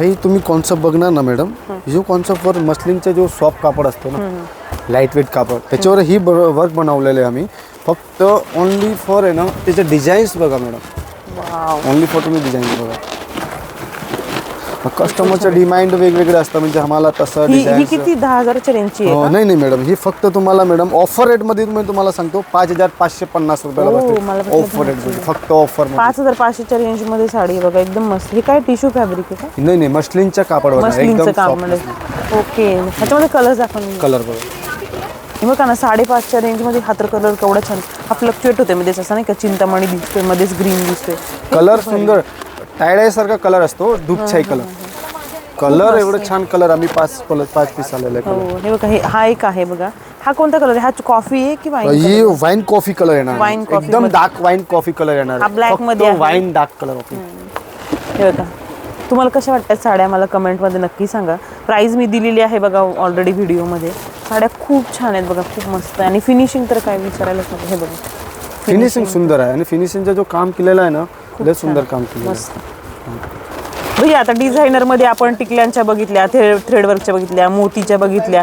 हे तुम्ही कॉन्सेप्ट बघणार ना मॅडम, जो कॉन्सेप्टवर मस्लिनचा जो सॉफ्ट कापड असतो ना, लाईट वेट कापड, त्याच्यावर ही वर्क बनवलेलं आहे आम्ही. फक्त ओनली फॉर आहे ना त्याचे डिझाईन्स बघा मॅडम, ओनली फॉर तुम्ही डिझाईन्स बघा. कस्टमरचं डिमांड वेगवेगळे असतं, म्हणजे आम्हाला तसं डिझाईन. किती 10,000च्या रेंजची आहे? नाही नाही मॅडम, ही फक्त तुम्हाला मॅडम ऑफर रेटमध्ये मी तुम्हाला सांगतो 5,550 रुपयाला बसते. ऑफर रेटमध्ये फक्त ऑफर 5,500च्या रेंजमध्ये साडी बघा, एकदम मस्त. हे काय टिश्यू फॅब्रिक आहे का? नाही नाही, मस्लिनच्या कापड बघा, मस्लिनचं काम. ओके, ह्याच्यामध्ये कलर दाखवून. कलर बघा, हे बघा ना, 5,500च्या रेंजमध्ये हा तर कलर केवढा छान. हा फ्लक्च्युएट होते मध्येच, असं नाही का, चिंतामणी दिसतोय मध्येच ग्रीन दिसतोय. कलर सुंदर टायडाईसारखा कलर असतो, दूधशाही कलर. कलर एवढं छान कलर आम्ही 5 पीस आलेले आहे. हे बघा, हा एक आहे बघा. हा कोणता कलर आहे? हा कॉफी आहे की वाईन? ही वाईन कॉफी कलर येणार, वाईन कॉफी, एकदम डार्क वाईन कॉफी कलर येणार. हा ब्लॅक मध्ये आहे, वाईन डार्क कलर. हे बघा, तुम्हाला कशा वाटतात साड्या मला कमेंटमध्ये नक्की सांगा. प्राइस मी दिलेली आहे बघा ऑलरेडी व्हिडिओमध्ये. साड्या खूप छान आहेत बघा, खूप मस्त आहे. आणि फिनिशिंग तर काय विचारायलाच नको. हे बघा, फिनिशिंग सुंदर आहे, आणि फिनिशिंगचा जो काम केलेला आहे ना, खूप सुंदर काम केलेलं मस्त. भैया आता डिझायनर मध्ये आपण टिकल्यांच्या बघितल्या, थ्रेडवर्कच्या बघितल्या, मोतीच्या बघितल्या.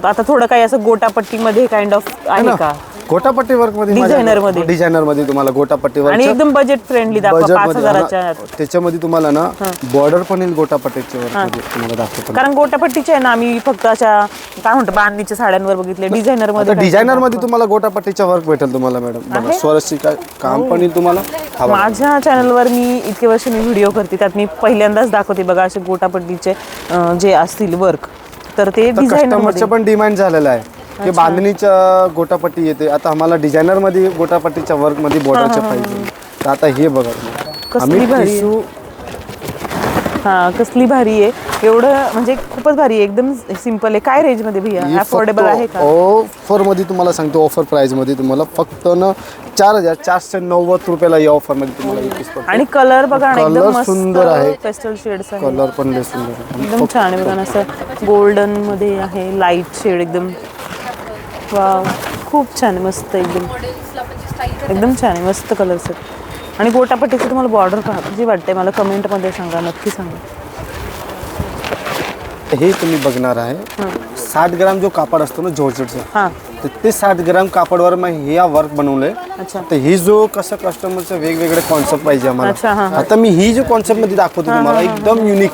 आता थोडं काही असं गोटापट्टीमध्ये काइंड ऑफ आहे का? गोटापट्टी वर्क मध्ये, डिझायनर मध्ये तुम्हाला गोटापट्टी वर्क, आणि एकदम बजेट फ्रेंडली दाखवा. 5,000च्या त्याच्यामध्ये तुम्हाला ना बॉर्डर पण येईल गोटापट्टीच्या वर्क मध्ये तुम्हाला दाखवतो. कारण गोटापट्टीचे आहे ना, आम्ही फक्त अशा काय म्हणतो बांधणीच्या साड्यांवर बघितले. डिझायनर मध्ये तुम्हाला गोटापट्टीच्या वर्क भेटेल तुम्हाला मॅडम. स्वरची काय काम पण येईल तुम्हाला. माझ्या चॅनलवर मी इतके वर्ष मी व्हिडिओ करते, त्यात मी पहिल्यांदाच दाखवते बघा असे गोटापट्टीचे जे असतील वर्क. तर ते कस्टमरचं पण डिमांड झालेलं आहे की बांधणीच्या गोटापट्टी येते. आता आम्हाला डिझायनर मध्ये गोटापट्टीच्या वर्क मध्ये बॉर्डरच्या पाहिजे. तर आता हे बघा कसली भारी आहे. हा, कसली भारी आहे. एवढं म्हणजे खूपच भारी आहे, एकदम सिंपल आहे. काय रेंज मध्ये भैया? अफोर्डेबल आहे का? ऑफर मध्ये तुम्हाला सांगतो, ऑफर प्राइस मध्ये तुम्हाला फक्त ना 4,490 रुपयाला या ऑफर मध्ये तुम्हाला. आणि कलर बघा ना, एकदम सुंदर आहे. पेस्टल शेड्स आहे, कलर पण लय सुंदर आहे, एकदम छान आहे बघा ना. असं गोल्डन मध्ये आहे, लाईट शेड एकदम. वाव, खूप छान आहे, मस्त एकदम एकदम छान आहे, मस्त कलर्स आहेत. आणि गोटापट्टीचं तुम्हाला बॉर्डर जी वाटते मला कमेंटमध्ये सांगा, नक्की सांगा. हे तुम्ही बघणार आहे 60 ग्राम जो कापड असतो ना जॉर्जेटचा, हां, ते 60 ग्राम कापडवर मी हे वर्क बनवलंय. अच्छा. तर ही जो कसं कस्टमरचं वेगवेगळे कॉन्सेप्ट पाहिजे अच्छा, आम्हाला. हां. आता मी ही जो कॉन्सेप्ट मध्ये दाखवतो तुम्हाला, एकदम युनिक.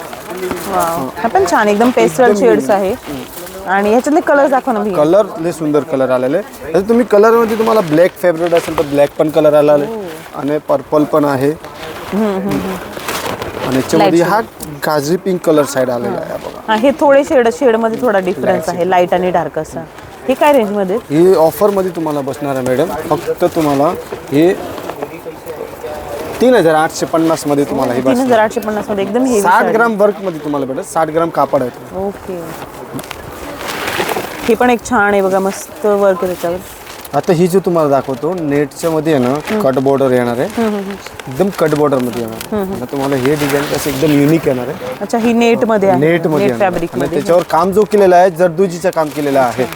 हा पण छान, एकदम पेस्टल शेड्स आहे. आणि ह्याच्यातले कलर दाखवा ना भैया. कलर लय सुंदर कलर आलेले. तर तुम्ही कलर मध्ये तुम्हाला ब्लॅक फेवरेट असेल तर ब्लॅक पण कलर आलेले, आणि पर्पल पण आहे. आणि याच्यामध्ये हा गाजरी पिंक कलर साइड आलेला आहे बघा. हे थोडे शेड मध्ये थोडा डिफरन्स आहे, लाईट आणि डार्क असा. हे काय रेंज मध्ये? हे ऑफर मध्ये तुम्हाला बसणार आहे मॅडम. फक्त तुम्हाला हे 3,850 मध्ये तुम्हाला हे बसणार. 3,850 मध्ये एकदम हेवी. 60 ग्राम वर्क मध्ये तुम्हाला भेटेल. 60 ग्राम कापड आहे. ओके. हे पण एक छान आहे बघा, मस्त वर्क आहे त्याच्यावर. आता ही जो तुम्हाला दाखवतो नेटच्या मध्ये आहे ना, कट बॉर्डर येणार आहे, एकदम कट बॉर्डर मध्ये येणार. तुम्हाला हे डिझाईन कसं एकदम युनिक येणार आहे. अच्छा, ही नेट मध्ये आहे, नेट मध्ये फॅब्रिक मध्ये. त्याच्यावर काम जो केलेला आहे जरदोजीचं काम केलेलं आहे.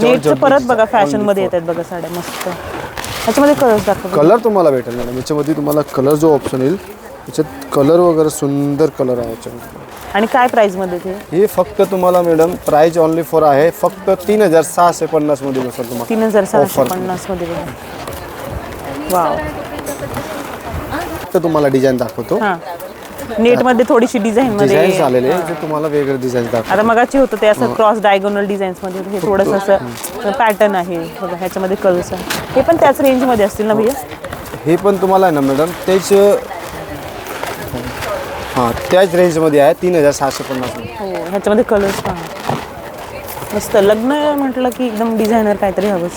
नेटचं परत बघा फॅशन मध्ये येतात बघा साड्या मस्त. ह्याच्यामध्ये कलर दाखवा. कलर तुम्हाला भेटेल मॅडम. याच्यामध्ये तुम्हाला कलर जो ऑप्शन येईल त्याच्यात कलर वगैरे सुंदर कलर आहे याच्यामध्ये. आणि काय प्राइस मध्ये ते? हे फक्त तुम्हाला मॅडम प्राइस ओनली फॉर आहे फक्त 3,650 मध्ये बसेल तुम्हाला. 3,650 मध्ये बघा. वाव. तर तुम्हाला डिझाईन दाखवतो. हां, नेट मध्ये थोडीशी डिझाईन मध्ये डिझाईन्स आलेले जे तुम्हाला वेगळे डिझाईन दाखवतो. आता मगाची होतं ते असं क्रॉस डायगोनल डिझाईन्स मध्ये, हे थोडंसं असं पॅटर्न आहे बघा. ह्याच्यामध्ये कलर्स आहे. हे पण त्याच रेंज मध्ये असतील ना भैया? हे पण तुम्हाला आहे ना मॅडम तेच, हां त्याच रेंजमध्ये आहे 3,650 मध्ये. हो, ह्याच्यामध्ये कलर्स पहा मस्त. लग्न म्हटलं की एकदम डिझायनर काहीतरी हवंच.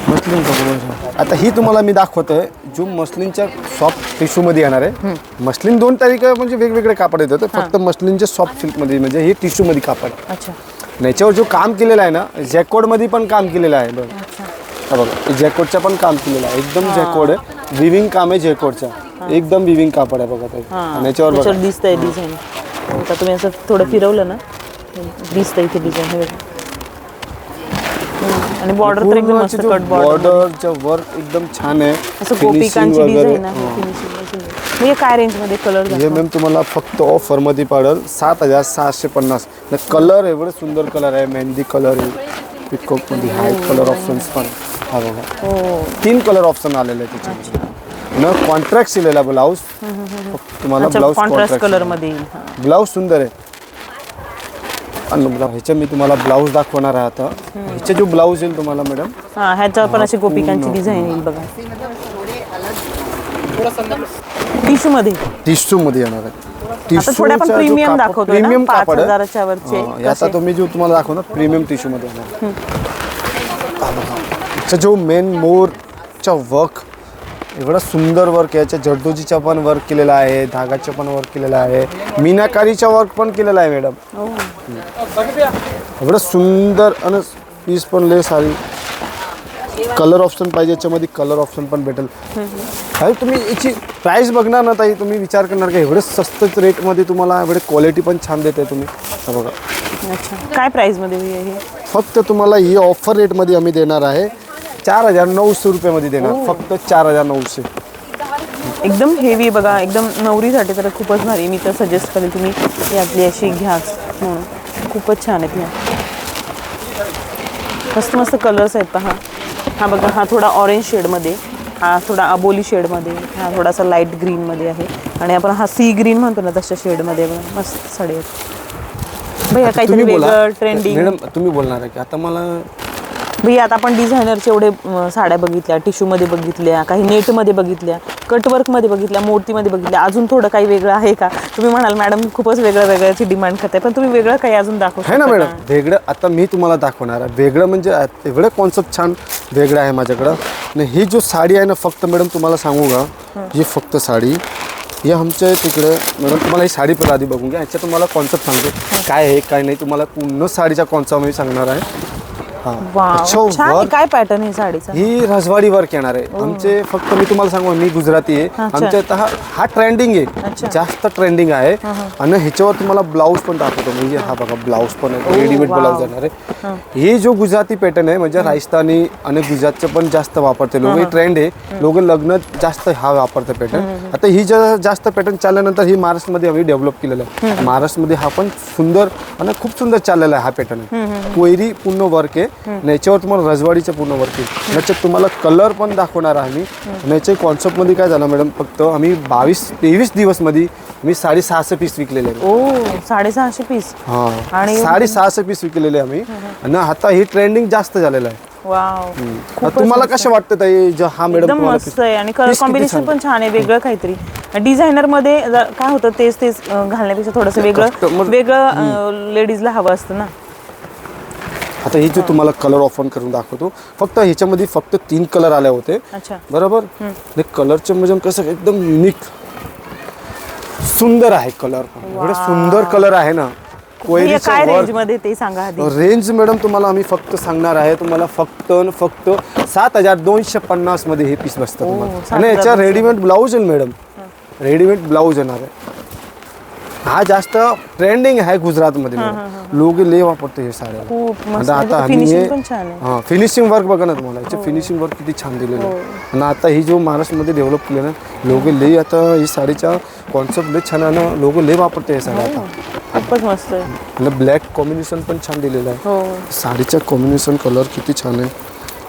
मस्लिन कपडे. आता ही तुम्हाला मी दाखवतोय जो मस्लिनच्या सॉफ्ट टिश्यूमध्ये येणार आहे. मस्लिन 2 तारीख म्हणजे वेगवेगळे कापड येतात. फक्त मस्लिनच्या सॉफ्ट सिल्कमध्ये म्हणजे हे टिश्यूमध्ये कापड. अच्छा. याच्यावर जो काम केलेलं आहे ना, जॅकोडमध्ये पण काम केलेलं आहे बघा. बघा जॅकोडचं पण काम केलेलं आहे, एकदम जॅकोड आहे. विविंग काम आहे जॅकोडचं, एकदम विविंग कापड आहे बघा ते. आणि याच्यावर दिसतंय डिझाईन. आता तुम्ही असं थोडं फिरवलं ना, दिसतंय इथे डिझाईन. आणि बॉर्डर तर एकदम मस्त कट बॉर्डर, बॉर्डरचं वर्क एकदम छान आहे. असं गोपिकांची डिझाईन आहे. फिनिशिंग म्हणजे काय रेंज मध्ये कलर हे मॅम तुम्हाला फक्त ऑफर मध्ये पडेल 7,650. कलर एवढे सुंदर कलर आहे. मेहंदी कलर आहे, पिकॉक मध्ये हाईट कलर ऑप्शन्स पण. हा बघा 3 कलर ऑप्शन आलेले आहे त्याच्यामध्ये. न कॉन्ट्रास्ट दिलेला ब्लाऊज तुम्हाला. ब्लाऊज कॉन्ट्रास्ट कलर मध्ये येईल. ब्लाऊज सुंदर आहे. आणि ह्याच्या मी तुम्हाला ब्लाऊज दाखवणार आहे आता. ह्याचे जो ब्लाऊज येईल तुम्हाला मॅडम, हा ह्याच्यावर पण अशी गोपिकांची डिझाईन येईल बघा. टिश्यू मध्ये येणार आहे. आता थोडं आपण प्रीमियम दाखवतोय ना, प्रीमियम कापड 5,000च्या वरचे. आता तुम्ही जो तुम्हाला दाखवणार प्रीमियम टिश्यू मध्ये येणार. ह्याचा जो मेन मोरचा वर्क एवढा सुंदर वर्क आहे. याच्या जरदोजीचा पण वर्क केलेला आहे, धागाचं पण वर्क केलेला आहे, मीनाकारीचा वर्क पण केलेला आहे मॅडम. एवढं सुंदर आणि पीस पण लय सारी. कलर ऑप्शन पाहिजे याच्यामध्ये, कलर ऑप्शन पण भेटेल. ताई तुम्ही याची प्राईस बघणार ना ताई, तुम्ही विचार करणार का एवढे स्वस्त रेटमध्ये तुम्हाला एवढे क्वालिटी पण छान देते तुम्ही. बघा काय प्राइस मध्ये हे? फक्त तुम्हाला ही ऑफर रेटमध्ये आम्ही देणार आहे 4,900 रुपयामध्ये देणार. फक्त 4,900. एकदम हेवी बघा, एकदम नवरीसाठी तर खूपच भारी. मी तर सजेस्ट करेल तुम्ही यातली अशी घ्याच म्हणून. खूपच छान आहेत ह्या. मस्त मस्त कलर्स आहेत पहा. हा बघा, हा थोडा ऑरेंज शेडमध्ये, हा थोडा अबोली शेडमध्ये, हा थोडासा लाईट ग्रीनमध्ये आहे, आणि आपण हा सी ग्रीन म्हणतो ना तशा शेडमध्ये. बघा मस्त साडी आहेत भैया. काहीतरी वेगळं ट्रेंडिंग. मॅडम तुम्ही बोलणार आहे की आता मला भैया, आता आपण डिझायनरचे एवढे साड्या बघितल्या, टिश्यूमध्ये बघितल्या, काही नेटमध्ये बघितल्या, कटवर्कमध्ये बघितल्या, मोतीमध्ये बघितल्या. अजून थोडं काही वेगळं आहे का? तुम्ही म्हणाल मॅडम खूपच वेगळ्याची डिमांड करताय, पण तुम्ही वेगळं काही अजून दाखवू आहे ना मॅडम? वेगळं आता मी तुम्हाला दाखवणार आहे. वेगळं म्हणजे एवढं कॉन्सेप्ट छान वेगळं आहे माझ्याकडं. आणि ही जो साडी आहे ना, फक्त मॅडम तुम्हाला सांगू का, ही फक्त साडी हे आमच्या तिकडे मॅडम, तुम्हाला ही साडी पण आधी बघून घ्या. याच्यात तुम्हाला कॉन्सेप्ट सांगतो काय आहे काय नाही. तुम्हाला पूर्ण साडीचा कॉन्सेप्ट मी सांगणार आहे. काय पॅटर्न आहे साडीचा? ही रजवाडी वर्क येणार आहे आमचे. फक्त मी तुम्हाला सांगू, मी गुजराती आहे. आमच्या इथं हा ट्रेंडिंग आहे, जास्त ट्रेंडिंग आहे. आणि ह्याच्यावर तुम्हाला ब्लाऊज पण दाखवतो. म्हणजे हा बघा ब्लाऊज पण आहे, रेडीमेड ब्लाऊज येणार आहे. ही जो गुजराती पॅटर्न आहे, म्हणजे राजस्थानी आणि गुजरातचं पण जास्त वापरते लोक. ही ट्रेंड आहे, लोक लग्न जास्त हा वापरते पॅटर्न. आता ही जास्त पॅटर्न चालल्यानंतर ही महाराष्ट्रामध्ये आम्ही डेव्हलप केलेलं आहे. महाराष्ट्रामध्ये हा पण सुंदर आणि खूप सुंदर चाललेला आहे हा पॅटर्न. कोयरी पूर्ण वर्क आहे. याच्यावर तुम्हाला रजवाडीचं पूर्ण वर्क आहे. याच्यात तुम्हाला कलर पण दाखवणार आहे आम्ही. याच्या कॉन्सेप्टमध्ये काय झालं मॅडम, फक्त आम्ही 22-23 दिवसमध्ये मी 650 पीस विकलेले आहे. 650 पीस? हा, आणि 650 पीस विकलेले आम्ही. आणि आता ही ट्रेंडिंग जास्त झालेलं आहे. वाव, तुम्हाला कसं वाटतं ताई? हा मॅडम मस्त आहे, आणि कलर कॉम्बिनेशन पण छान आहे, वेगळं काहीतरी. डिझायनर मध्ये काय होतं, तेच घालण्यापेक्षा थोडंसं वेगळं लेडीजला हवं असतं ना. आता हे जो तुम्हाला कलर ऑफर करून दाखवतो. फक्त ह्याच्यामध्ये फक्त 3 कलर आले होते. बरोबर. कलरचे म्हणजे कसं एकदम युनिक सुंदर आहे. कलर पण एवढे सुंदर कलर आहे ना. काय रेंज मध्ये ते सांगा आधी. रेंज मॅडम तुम्हाला आम्ही फक्त सांगणार आहे, तुम्हाला फक्त 7,250 मध्ये हे पीस बसतं तुम्हाला. आणि याच्या रेडीमेड ब्लाऊज आहे मॅडम, रेडीमेड ब्लाऊज येणार आहे. हा जास्त ट्रेंडिंग आहे गुजरातमध्ये. लोक लय वापरते हे साड्या. आता फिनिशिंग वर्क बघा ना तुम्हाला. याचे फिनिशिंग वर्क किती छान दिलेलं आहे. आणि आता ही जो महाराष्ट्रामध्ये डेव्हलप केलं ना, लोक लय आता ही साडीचा कॉन्सेप्ट लय छान आहे ना, लोक लय वापरते हे साड्या आता. खूपच मस्त आहे. आणि ब्लॅक कॉम्बिनेशन पण छान दिलेलं आहे. साडीचा कॉम्बिनेशन कलर किती छान आहे.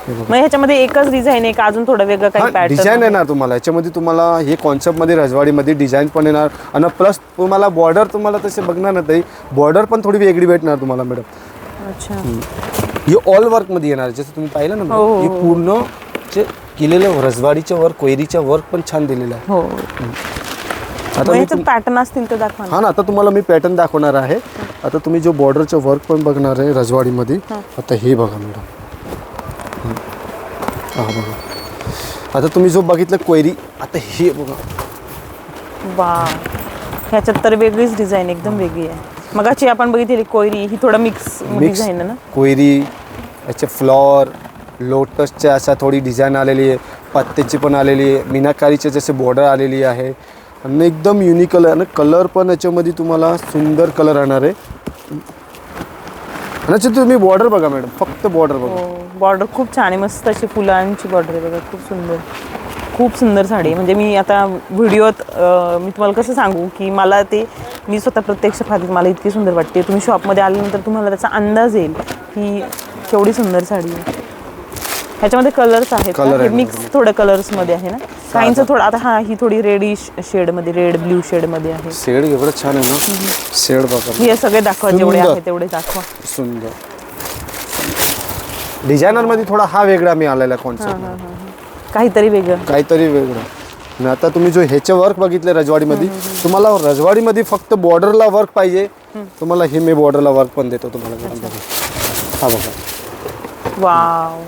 मग ह्याच्यामध्ये एकच डिझाईन आहे का अजून थोडं वेगळं काही पॅटर्न? डिझाईन येणार तुम्हाला याच्यामध्ये. तुम्हाला हे कॉन्सेप्टमध्ये रजवाडीमध्ये डिझाईन पण येणार. आणि प्लस तुम्हाला बॉर्डर तुम्हाला तसे बघणार ना ताई, बॉर्डर पण थोडी वेगळी भेटणार तुम्हाला मॅडम. अच्छा. ही ऑल वर्कमध्ये येणार. जसं तुम्ही पाहिलं ना, हे पूर्ण जे केलेलं रजवाडीचं वर्क, कोयरीचं वर्क पण छान दिलेलं आहे. आता पॅटर्न असतील तर दाखवा. हा ना, आता तुम्हाला मी पॅटर्न दाखवणार आहे. आता तुम्ही जो बॉर्डरचं वर्क पण बघणार आहे रजवाडीमध्ये. आता हे बघा मॅडम, हा बघा. आता तुम्ही जो बघितलं कोयरी, आता हे बघा. वा, ह्याच्यात तर वेगळीच डिझाईन, एकदम वेगळी आहे. मगाची आपण बघितली कोयरी, ही थोडा मिक्स डिझाईन आहे ना. कोयरी, याचे फ्लॉवर, लोटसच्या अशा थोडी डिझाईन आलेली आहे. पत्त्याची पण आलेली आहे. मीनाकारीचे जसे बॉर्डर आलेली आहे. आणि एकदम युनिक कलर. आणि कलर पण याच्यामध्ये तुम्हाला सुंदर कलर येणार आहे. आणि याची तुम्ही बॉर्डर बघा मॅडम, फक्त बॉर्डर बघा. बॉर्डर खूप छान आहे, मस्त अशी फुलांची बॉर्डर आहे बघा, खूप सुंदर साडी आहे. म्हणजे मी आता व्हिडिओत मी तुम्हाला कसं सांगू की मला ते मी स्वतः प्रत्यक्ष पाहते, मला इतकी सुंदर वाटते. तुम्ही शॉपमध्ये आल्यानंतर तुम्हाला त्याचा अंदाज येईल की केवढी सुंदर साडी आहे. ह्याच्यामध्ये कलर्स आहेत, मिक्स थोडं कलर्समध्ये आहे ना काहींचं थोडं. आता हा ही थोडी रेडिश शेडमध्ये, रेड ब्ल्यू शेडमध्ये आहे. शेड एवढं छान आहे ना, शेड बघा. हे सगळे दाखवा, जेवढे आहे तेवढे दाखवा. सुंदर डिझायनर मध्ये थोडा हा वेगळा मी आलेला कॉन्सेप्ट, काहीतरी वेगळं. आणि आता तुम्ही जो ह्याचे वर्क बघितले रजवाडीमध्ये, तुम्हाला रजवाडीमध्ये फक्त बॉर्डरला वर्क पाहिजे, तुम्हाला हे मी बॉर्डरला वर्क पण देतो तुम्हाला. हा बघा, वाव.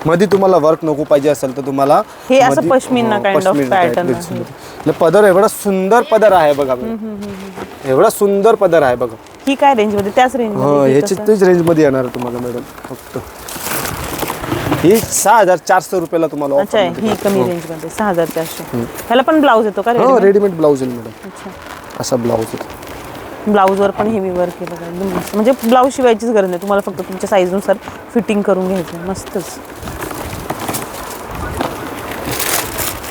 मध्ये तुम्हाला वर्क नको पाहिजे असेल तर तुम्हाला हे असं पश्मिना काइंड ऑफ पॅटर्न आहे. पदर एवढा सुंदर पदर आहे बघा, एवढा सुंदर पदर आहे बघा. ही काय रेंज मध्ये? त्याच रेंज ह्याची तेच रेंज मध्ये येणार तुम्हाला मॅडम. फक्त ही 6400 रुपयाला तुम्हाला. अच्छा, ही कमी रेंज मध्ये 6400. ह्याला पण ब्लाऊज येतो का? रेडीमेड ब्लाऊज येईल मॅडम. अच्छा, असा ब्लाऊज येतो. ब्लाऊजवर पण हेवी वर्क केलं बघा, एकदम मस्त. म्हणजे ब्लाऊज शिवायचीच गरज नाही, तुम्हाला फक्त तुमच्या साईजनुसार फिटिंग करून घ्यायचं. मस्तच.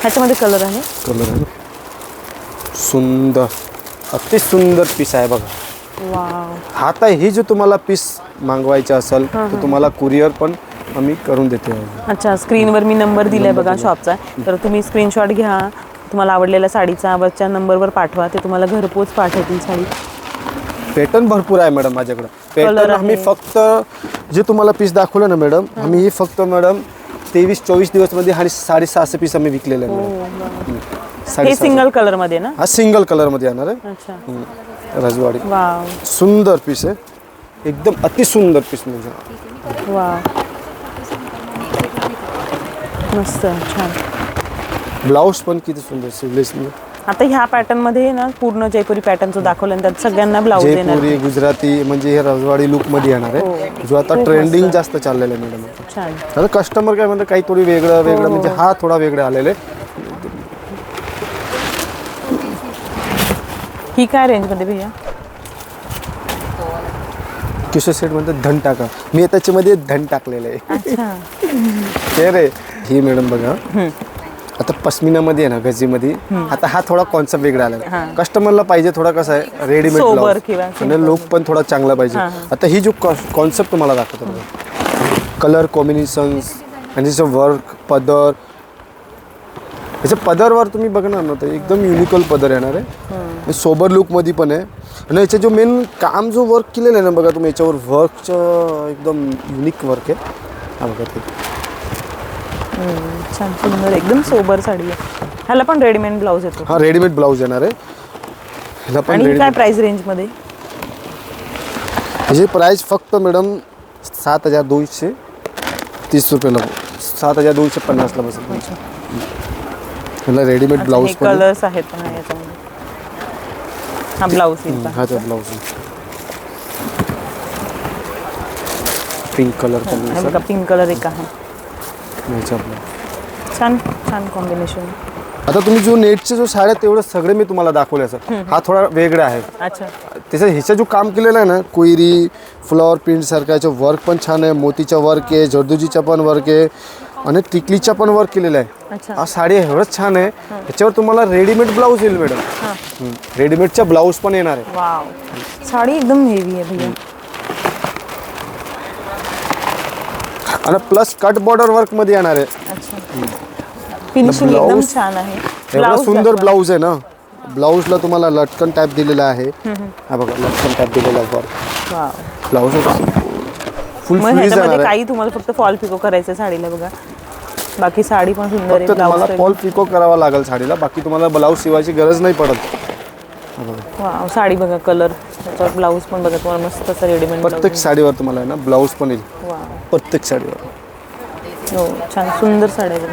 ह्याच्यामध्ये कलर आहे, सुंदर, अति सुंदर पीस आहे बघा. वाव. आता ही जो तुम्हाला पीस मागवायचा असेल तर तुम्हाला कुरिअर पण आम्ही करून देते. अच्छा, स्क्रीनवर मी नंबर दिलाय बघा शॉपचा, तर तुम्ही स्क्रीनशॉट घ्या, तुम्हाला आवडलेल्या साडीचा वरच्या नंबरवर पाठवा, ते तुम्हाला घरपोच पाठवतील साडी. पॅटर्न भरपूर आहे मॅडम माझ्याकडे. पॅटर्न आम्ही फक्त जे तुम्हाला पीस दाखवलं ना मॅडम, आम्ही ही फक्त मॅडम 23-24 दिवसमध्ये 650 पीस आम्ही विकलेले आहे मॅडम. हे सिंगल कलर मध्ये ना? हा सिंगल कलर मध्ये येणार आहे. अच्छा, रजवाडी. वाव, सुंदर पीस आहे, एकदम अति सुंदर पीस. म्हणजे वाव, मस्त, छान. ब्लाऊज पण किती सुंदर सिवलेस. आता ह्या पॅटर्न मध्ये ना पूर्ण जयपुरी पॅटर्नचं दाखवलं, त्यात सगळ्यांना ब्लाऊज येणार. जयपुरी, गुजराती, म्हणजे हे रजवाडी लुक मध्ये येणार आहे, जो आता ट्रेंडिंग जास्त चाललेला आहे मॅडम. छान. आता कस्टमर काय म्हणतात, काही थोडी वेगळं म्हणजे हा थोडा वेगळा आलेला आहे. ही काय रेंज मध्ये भैया? किशोर सेट म्हणतात धन टाका, मी त्याच्यामध्ये धन टाकलेलं आहे. अच्छा, ते रे. ही मॅडम बघा, आता पश्मिनामध्ये आहे ना, गजीमध्ये, आता हा थोडा कॉन्सेप्ट वेगळा आला. कस्टमरला पाहिजे थोडा कसं आहे, रेडीमेड ब्लाऊज आणि लुक पण थोडा चांगला पाहिजे. आता ही जो कॉन्सेप्ट तुम्हाला दाखवतो, कलर कॉम्बिनेशन्स आणि त्याचं वर्क, पदर, याच्या पदरवर तुम्ही बघणार नव्हतं, एकदम युनिकल पदर येणार आहे. सोबर लुकमध्ये पण आहे. आणि याचे जो मेन काम जो वर्क केलेलं आहे ना बघा तुम्ही, याच्यावर वर्कचं एकदम युनिक वर्क आहे. हा बघा ते छान सुंदर, एकदम सोबर साडी आहे. ह्याला पण रेडीमेड ब्लाऊज येतो? हा, रेडीमेड ब्लाऊज येणार आहे ह्याला पण. आणि काय प्राइस रेंज मध्ये? ह्याची प्राइस फक्त मॅडम 7230 रुपयाला, 7250ला बसेल. ह्याला रेडीमेड ब्लाऊज पण. कलर्स आहेत पण याच्यामध्ये. हा ब्लाऊज येईल, हा तो ब्लाऊज पिंक कलर बघा, पिंक कलर एक आहे. छान छान कॉम्बिनेशन. आता तुम्ही जो नेटचे जो साड्या तेवढं सगळे मी तुम्हाला दाखवले असं, हा थोडा वेगळा आहे. अच्छा, त्याचं ह्याचा जो काम केलेलं आहे ना, कोयरी फ्लॉवर प्रिंट सारखं, याचं वर्क पण छान आहे. मोतीचा वर्क आहे, जरदोजीचा पण वर्क आहे आणि टिकलीचा पण वर्क केलेला आहे. हा साडी एवढंच छान आहे. याच्यावर तुम्हाला रेडीमेड ब्लाऊज येईल मॅडम, रेडीमेडचा ब्लाऊज पण येणार आहे. वाव, साडी एकदम हेवी आहे भैया. आणि प्लस कट बॉर्डर वर्क मध्ये येणार आहे. अच्छा, फिनिशिंग एकदम छान आहे. एवढा सुंदर ब्लाऊज आहे ना. ब्लाऊजला तुम्हाला लटकन टाईप दिलेला आहे. हा बघा, लटकन टाईप दिलेला वर्क. वाव, ब्लाऊज फुल मग ह्याच्यामध्ये काही तुम्हाला फक्त फॉल पिको करायचं साडीला बघा, बाकी साडी पण सुंदर आहे. तुम्हाला फॉल पिको करावा लागेल साडीला, बाकी तुम्हाला ब्लाऊज शिवायची गरज नाही पडत. वाव, साडी बघा, कलर, त्याच्यावर ब्लाऊज पण बघा तुम्हाला मस्त असं रेडीमेड. प्रत्येक साडीवर तुम्हाला आहे ना ब्लाऊज पण येईल. वाव, प्रत्येक साडीवर. हो, छान सुंदर साडी आहे.